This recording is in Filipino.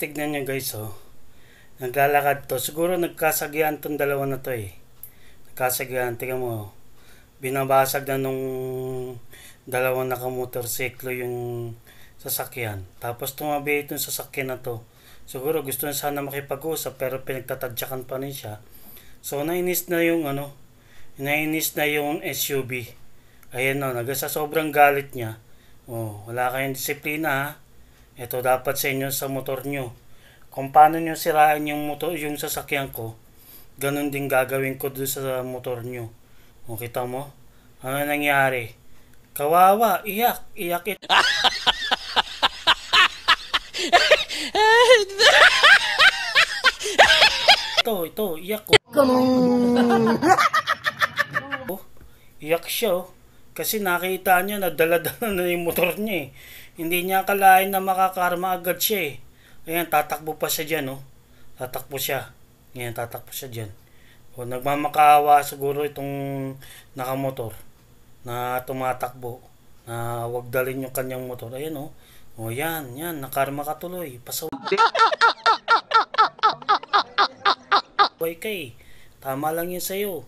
tignan nyo guys, oh. Naglalakad to. Siguro nagkasagyan tong dalawa na to eh. Nagkasagyan. Tingnan mo. Binabasag na nung dalawang nakamotorsiklo yung sasakyan. Tapos tumabi itong sasakyan na to. Siguro gusto na sana makipag-usap pero pinagtatadyakan pa rin siya. So nainis na yung SUV. Ayan o, sa sobrang galit niya. Oh, wala kayong disiplina ha. Ito dapat sa inyo sa motor nyo. Kung paano nyo sirain yung motor, yung sasakyan ko, ganun din gagawin ko doon sa motor nyo. O, kita mo? Ano nangyari? Kawawa, iyak ito. ito, iyak ko. Iyak siya, oh. Kasi nakita niya na dala-dala na yung motor niya eh. Hindi niya akalain na makakarma agad siya eh. Ayan, tatakbo pa siya dyan, oh. Tatakbo siya. Ayan, tatakbo siya dyan. O, nagmamakaawa siguro itong nakamotor na tumatakbo. Na wag dalhin yung kanyang motor. Ayan, oh. O, yan, nakarma ka tuloy. Pasaway ka eh. Tama lang yun sa'yo.